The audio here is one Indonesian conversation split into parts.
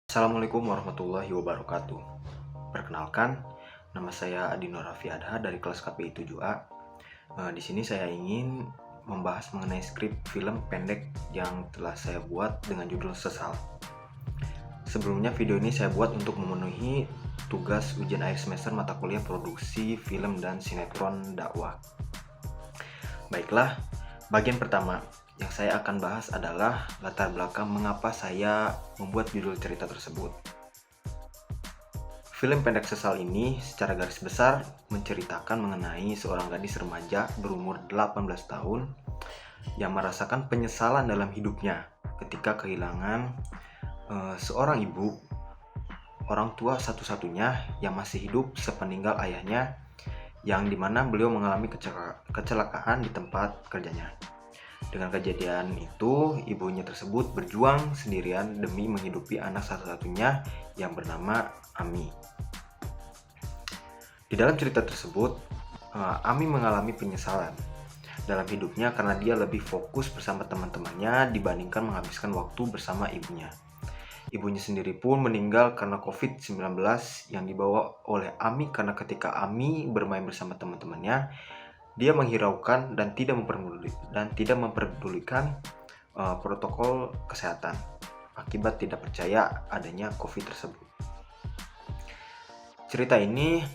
Assalamualaikum warahmatullahi wabarakatuh. Perkenalkan, nama saya Adino Raffi Adha dari kelas KPI 7A. Di sini saya ingin membahas mengenai skrip film pendek yang telah saya buat dengan judul Sesal. Sebelumnya video ini saya buat untuk memenuhi tugas ujian akhir semester mata kuliah produksi film dan sinetron dakwah. Baiklah, bagian pertama yang saya akan bahas adalah latar belakang mengapa saya membuat judul cerita tersebut. Film pendek Sesal ini secara garis besar menceritakan mengenai seorang gadis remaja berumur 18 tahun yang merasakan penyesalan dalam hidupnya ketika kehilangan seorang ibu, orang tua satu-satunya yang masih hidup sepeninggal ayahnya, yang dimana beliau mengalami kecelakaan di tempat kerjanya. Dengan kejadian itu, ibunya tersebut berjuang sendirian demi menghidupi anak satu-satunya yang bernama Ami. Di dalam cerita tersebut, Ami mengalami penyesalan dalam hidupnya karena dia lebih fokus bersama teman-temannya dibandingkan menghabiskan waktu bersama ibunya. Ibunya sendiri pun meninggal karena COVID-19 yang dibawa oleh Ami karena ketika Ami bermain bersama teman-temannya, dia menghiraukan dan tidak memperdulikan protokol kesehatan akibat tidak percaya adanya COVID tersebut. Cerita ini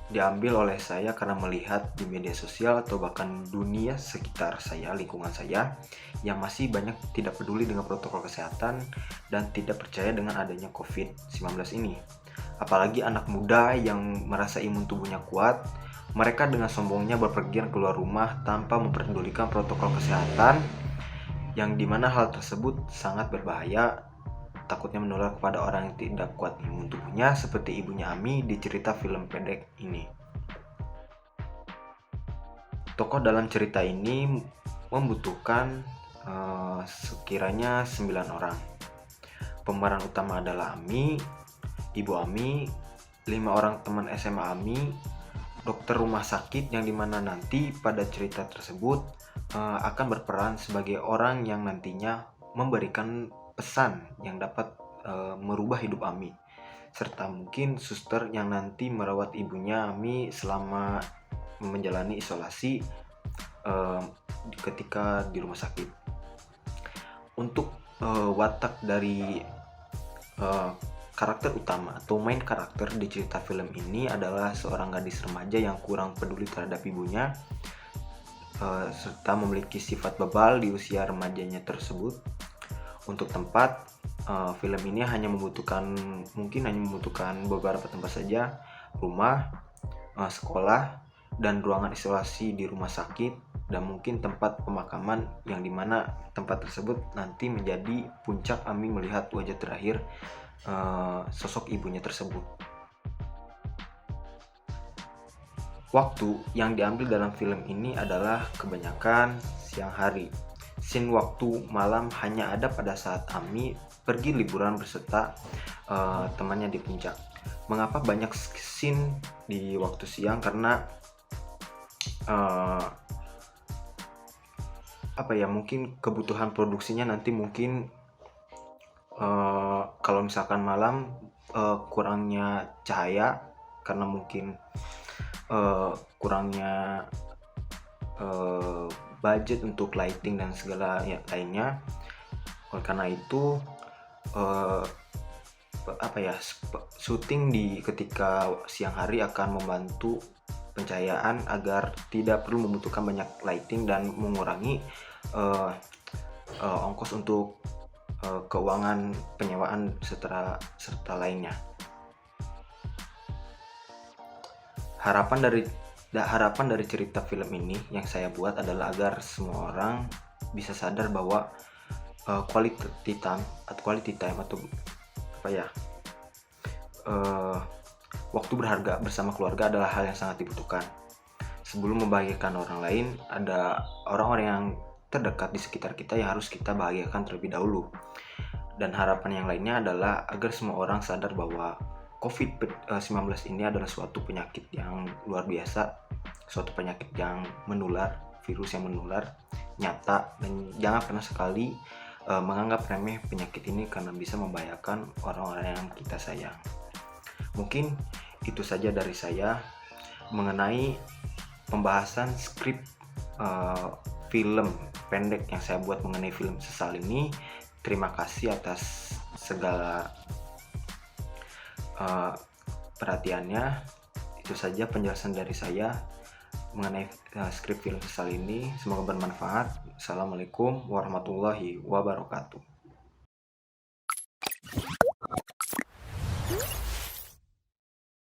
diambil oleh saya karena melihat di media sosial atau bahkan dunia sekitar saya, lingkungan saya, yang masih banyak tidak peduli dengan protokol kesehatan dan tidak percaya dengan adanya COVID-19 ini. Apalagi anak muda yang merasa imun tubuhnya kuat, mereka dengan sombongnya berpergian keluar rumah tanpa memperdulikan protokol kesehatan, yang dimana hal tersebut sangat berbahaya, takutnya menular kepada orang yang tidak kuat imun tubuhnya seperti ibunya Ami di cerita film pendek ini. Tokoh dalam cerita ini membutuhkan sekiranya 9 orang. Pemeran utama adalah Ami, ibu Ami, 5 orang teman SMA Ami, dokter rumah sakit yang dimana nanti pada cerita tersebut akan berperan sebagai orang yang nantinya memberikan pesan yang dapat merubah hidup Ami, serta mungkin suster yang nanti merawat ibunya Ami selama menjalani isolasi ketika di rumah sakit. Untuk watak dari karakter utama atau main karakter di cerita film ini adalah seorang gadis remaja yang kurang peduli terhadap ibunya, serta memiliki sifat bebal di usia remajanya tersebut. Untuk tempat, film ini mungkin hanya membutuhkan beberapa tempat saja, rumah, sekolah, dan ruangan isolasi di rumah sakit, dan mungkin tempat pemakaman yang dimana tempat tersebut nanti menjadi puncak Ami melihat wajah terakhir sosok ibunya tersebut. Waktu yang diambil dalam film ini adalah kebanyakan siang hari. Scene waktu malam hanya ada pada saat Ami pergi liburan beserta temannya di puncak. Mengapa banyak scene di waktu siang? Karena mungkin kebutuhan produksinya nanti mungkin kalau misalkan malam kurangnya cahaya karena mungkin kurangnya budget untuk lighting dan segala lainnya. Oleh karena itu syuting di ketika siang hari akan membantu pencahayaan agar tidak perlu membutuhkan banyak lighting dan mengurangi ongkos untuk keuangan penyewaan serta lainnya. Harapan dari cerita film ini yang saya buat adalah agar semua orang bisa sadar bahwa quality time atau waktu berharga bersama keluarga adalah hal yang sangat dibutuhkan. Sebelum membahagiakan orang lain, ada orang-orang yang terdekat di sekitar kita yang harus kita bahagiakan terlebih dahulu. Dan harapan yang lainnya adalah agar semua orang sadar bahwa COVID-19 ini adalah suatu penyakit yang luar biasa, suatu penyakit yang menular, virus yang menular, nyata, dan jangan pernah sekali menganggap remeh penyakit ini karena bisa membahayakan orang-orang yang kita sayang. Mungkin itu saja dari saya mengenai pembahasan skrip film pendek yang saya buat mengenai film Sesal ini. Terima kasih atas segala perhatiannya. Itu saja penjelasan dari saya mengenai skrip film Sesal ini. Semoga bermanfaat. Assalamualaikum warahmatullahi wabarakatuh.